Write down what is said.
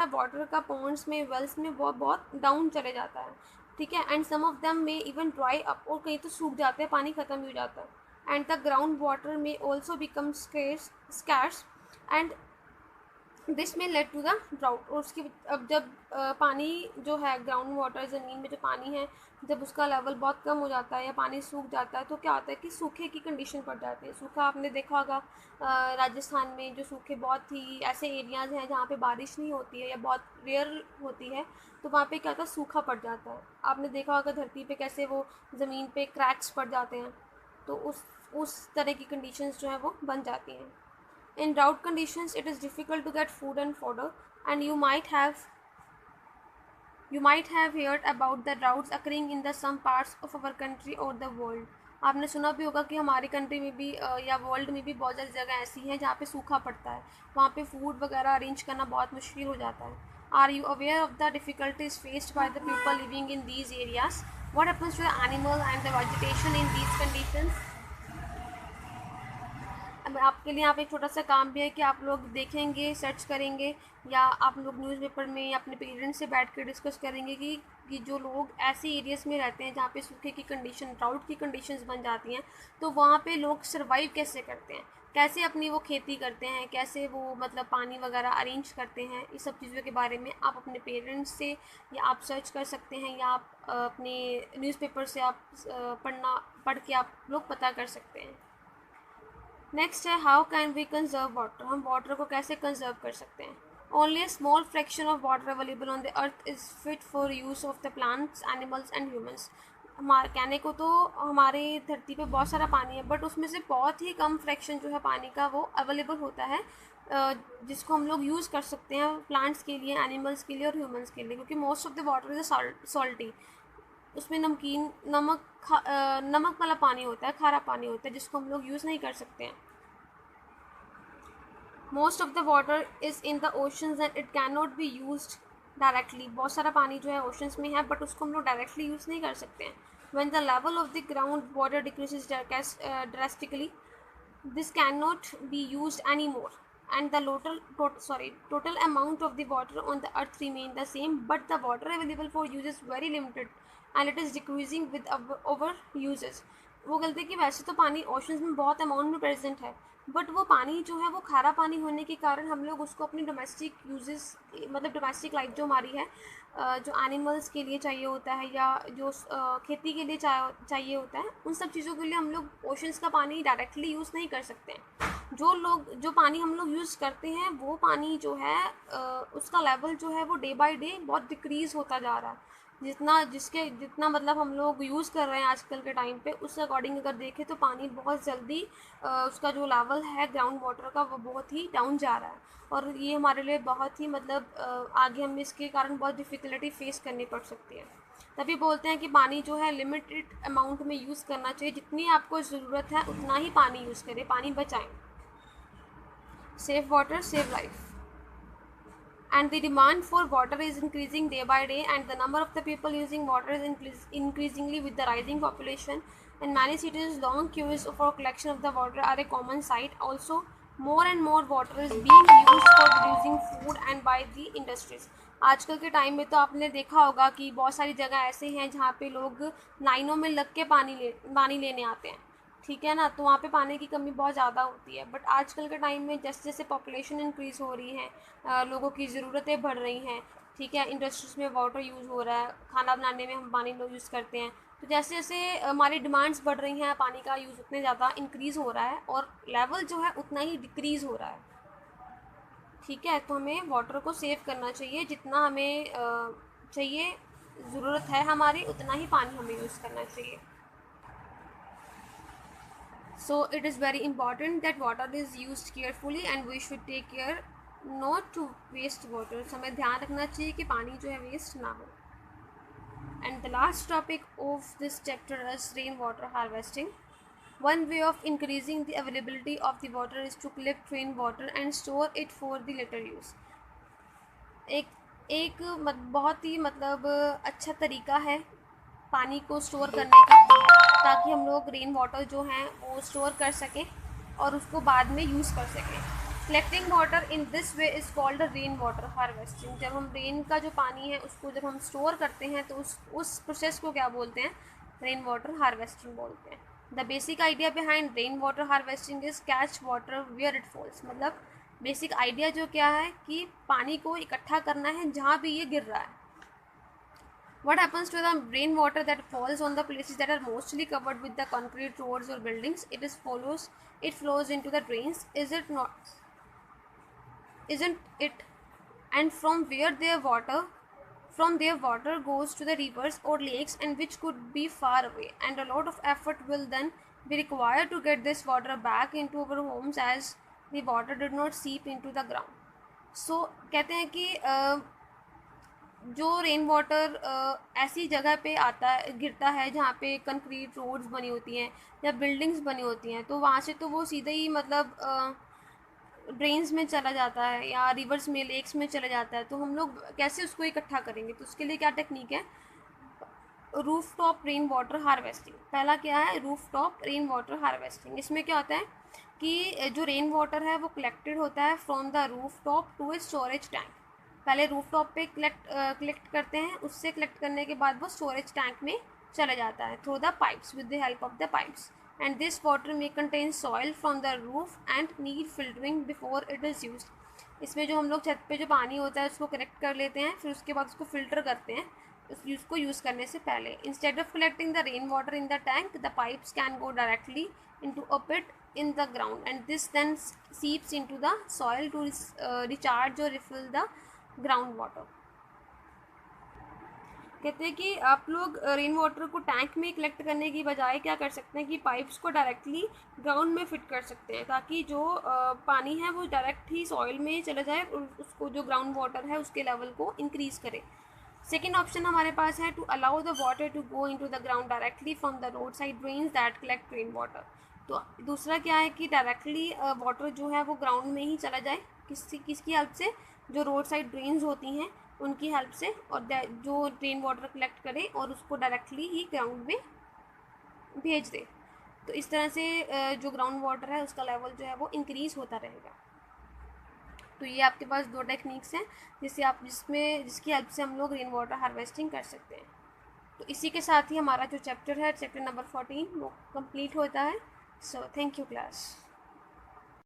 Water का Pond's में, Wales में बहुत डाउन चले जाता है, ठीक है। एंड सम ऑफ देम में इवन ड्राई अप, और कहीं तो सूख जाते हैं, पानी ख़त्म हो जाता है। एंड द ग्राउंड वाटर में also become scarce and this में लेड टू द ड्राउट। और उसकी अब जब पानी जो है, ग्राउंड वाटर, ज़मीन में जो पानी है, जब उसका लेवल बहुत कम हो जाता है या पानी सूख जाता है तो क्या होता है कि सूखे की कंडीशन पड़ जाती है। सूखा आपने देखा होगा, राजस्थान में जो सूखे बहुत ही ऐसे एरियाज़ हैं जहाँ पे बारिश नहीं होती है या बहुत रेयर होती है, तो वहाँ पे क्या होता है, सूखा पड़ जाता है। आपने देखा होगा धरती पे कैसे वो ज़मीन पे क्रैक्स पड़ जाते हैं, तो उस तरह की कंडीशंस जो है वो बन जाती हैं। In drought conditions, it is difficult to get food and fodder, and you might have heard about the droughts occurring in the some parts of our country or the world. आपने सुना भी होगा कि हमारी कंट्री में भी या world में भी बहुत सारी जगह ऐसी हैं जहाँ पे सूखा पड़ता है, वहाँ पे फूड वगैरह अरेंज करना बहुत मुश्किल हो जाता है। Are you aware of the difficulties faced by the people living in these areas? What happens to the animal and the vegetation in these conditions? अब आपके लिए यहाँ पे एक छोटा सा काम भी है कि आप लोग देखेंगे, सर्च करेंगे, या आप लोग न्यूज़पेपर में या अपने पेरेंट्स से बैठ कर डिस्कस करेंगे कि जो लोग ऐसे एरियाज़ में रहते हैं जहाँ पे सूखे की कंडीशन, ड्राउट की कंडीशंस बन जाती हैं, तो वहाँ पे लोग सर्वाइव कैसे करते हैं, कैसे अपनी वो खेती करते हैं, कैसे वो मतलब पानी वगैरह अरेंज करते हैं। इस सब चीज़ों के बारे में आप अपने पेरेंट्स से या आप सर्च कर सकते हैं, या आप अपने न्यूज़पेपर से आप पढ़ के आप लोग पता कर सकते हैं। नेक्स्ट है how can we conserve water. हम वाटर को कैसे कंजर्व कर सकते हैं? Only a small fraction of water available on the earth is fit for use of the plants, animals and humans. हमारे कहने को तो हमारे धरती पे बहुत सारा पानी है, बट उसमें से बहुत ही कम फ्रैक्शन जो है पानी का वो अवेलेबल होता है, जिसको हम लोग यूज़ कर सकते हैं प्लांट्स के लिए, एनिमल्स के लिए और ह्यूमंस के लिए, क्योंकि most of the water is salty. उसमें नमक वाला पानी होता है, खारा पानी होता है, जिसको हम लोग यूज़ नहीं कर सकते हैं। Most of the water is in the oceans and it can not be used directly. बहुत सारा पानी जो है ओशंस में है, बट उसको हम लोग डायरेक्टली यूज़ नहीं कर सकते हैं। When the level of the ground water decreases drastically, this cannot be used anymore, and the total amount of the water on the earth remain the same, but the water available for use is very limited and it is decreasing with over uses। वो कहते हैं कि वैसे तो पानी oceans में बहुत amount में प्रेजेंट है, बट वो पानी जो है वो खारा पानी होने के कारण हम लोग उसको अपनी डोमेस्टिक यूजेस, मतलब डोमेस्टिक लाइफ जो हमारी है, जो एनिमल्स के लिए चाहिए होता है या जो खेती के लिए चाहिए होता है, उन सब चीज़ों के लिए हम लोग ओशंस का पानी डायरेक्टली यूज़ नहीं कर सकते हैं। जो पानी हम लोग यूज़ करते हैं वो पानी जो है उसका लेवल जो है वो डे बाय डे बहुत डिक्रीज़ होता जा रहा है। जितना मतलब हम लोग यूज़ कर रहे हैं आजकल के टाइम पे, उस अकॉर्डिंग अगर देखें तो पानी बहुत जल्दी उसका जो लेवल है ग्राउंड वाटर का वो बहुत ही डाउन जा रहा है, और ये हमारे लिए बहुत ही मतलब आगे हमें इसके कारण बहुत डिफ़िकल्टी फेस करनी पड़ सकती है। तभी बोलते हैं कि पानी जो है लिमिटेड अमाउंट में यूज़ करना चाहिए, जितनी आपको ज़रूरत है उतना ही पानी यूज़ करें, पानी बचाएं। Save water save life. And the demand for water is increasing day by day, and the number of the people using water is increasingly with the rising population. In many cities, long queues for collection of the water are a common sight. Also, more and more water is being used for producing food and by the industries। आजकल के time में तो आपने देखा होगा कि बहुत सारी जगह ऐसे हैं जहाँ पे लोग लाइनों में लग के पानी लेने आते हैं, ठीक है ना, तो वहाँ पे पानी की कमी बहुत ज़्यादा होती है। बट आजकल के टाइम में जैसे जैसे पॉपुलेशन इंक्रीज़ हो रही है, लोगों की ज़रूरतें बढ़ रही हैं, ठीक है, इंडस्ट्रीज़ में वाटर यूज़ हो रहा है, खाना बनाने में हम पानी लोग यूज़ करते हैं, तो जैसे जैसे हमारी डिमांड्स बढ़ रही हैं, पानी का यूज़ उतने ज़्यादा इंक्रीज़ हो रहा है और लेवल जो है उतना ही डिक्रीज़ हो रहा है, ठीक है। तो हमें वाटर को सेव करना चाहिए, जितना हमें चाहिए, ज़रूरत है हमारी, उतना ही पानी हमें यूज़ करना चाहिए। So it is very important that water is used carefully and we should take care not to waste water। हमें ध्यान रखना चाहिए कि पानी जो है वेस्ट ना हो। And the last topic of this chapter is rainwater harvesting। One way of increasing the availability of the water is to collect rainwater and store it for the later use। एक बहुत ही मतलब अच्छा तरीका है पानी को स्टोर करने का, ताकि हम लोग रेन वाटर जो हैं वो स्टोर कर सकें और उसको बाद में यूज़ कर सकें। Collecting water in this way is called rain water harvesting. जब हम रेन का जो पानी है उसको जब हम स्टोर करते हैं तो उस प्रोसेस को क्या बोलते हैं, रेन वाटर हार्वेस्टिंग बोलते हैं। The basic idea behind rain water harvesting is catch water where it falls. मतलब बेसिक आइडिया जो क्या है कि पानी को इकट्ठा करना है जहाँ भी ये गिर रहा है। What happens to the rainwater that falls on the places that are mostly covered with the concrete roads or buildings? It flows into the drains, is it not? Isn't it? And from their water goes to the rivers or lakes, and which could be far away. And a lot of effort will then be required to get this water back into our homes, as the water did not seep into the ground. So कहते हैं कि जो rain water ऐसी जगह पे आता है, गिरता है जहाँ पे कंक्रीट रोड्स बनी होती हैं या बिल्डिंग्स बनी होती हैं, तो वहाँ से तो वो सीधे ही मतलब ड्रेन्स में चला जाता है या रिवर्स में, लेक्स में चला जाता है। तो हम लोग कैसे उसको इकट्ठा करेंगे? तो उसके लिए क्या टेक्निक है, roof top rain water harvesting. पहला क्या है, roof top rain water harvesting. इसमें क्या होता है कि जो रेन वाटर है वो कलेक्टेड होता है from the roof top to a storage tank. पहले रूफ टॉप पे कलेक्ट करते हैं, उससे कलेक्ट करने के बाद वो स्टोरेज टैंक में चला जाता है through the pipes, with the help of the pipes. And this water में contain soil from the roof and need filtering before it is use. इसमें जो हम लोग छत पे जो पानी होता है उसको कलेक्ट कर लेते हैं, फिर उसके बाद उसको फिल्टर करते हैं उसको यूज़ करने से पहले। Instead of collecting the rain water in the tank, the pipes can go directly into a pit in the ground, and this then seeps into the soil to recharge or refill the ground water. कहते हैं कि आप लोग rain water को tank में collect करने की बजाय क्या कर सकते हैं कि पाइप्स को डायरेक्टली ग्राउंड में फिट कर सकते हैं, ताकि जो पानी है वो डायरेक्ट ही सॉइल में चला जाए और उसको जो ग्राउंड वाटर है उसके लेवल को इंक्रीज करे। सेकेंड ऑप्शन हमारे पास है to allow the water to go into the ground directly from the road side drains that collect rain water. तो दूसरा क्या है कि डायरेक्टली वाटर जो है वो ग्राउंड में ही चला जाए, किसकी हेल्प से, जो रोड साइड ड्रेन्स होती हैं उनकी हेल्प से, और जो रेन वाटर कलेक्ट करे और उसको डायरेक्टली ही ग्राउंड में भेज दे। तो इस तरह से जो ग्राउंड वाटर है उसका लेवल जो है वो इंक्रीज़ होता रहेगा। तो ये आपके पास दो टेक्निक्स हैं जिसकी हेल्प से हम लोग रेन वाटर हार्वेस्टिंग कर सकते हैं। तो इसी के साथ ही हमारा जो चैप्टर है, चैप्टर नंबर 14, वो कंप्लीट होता है। So thank you class.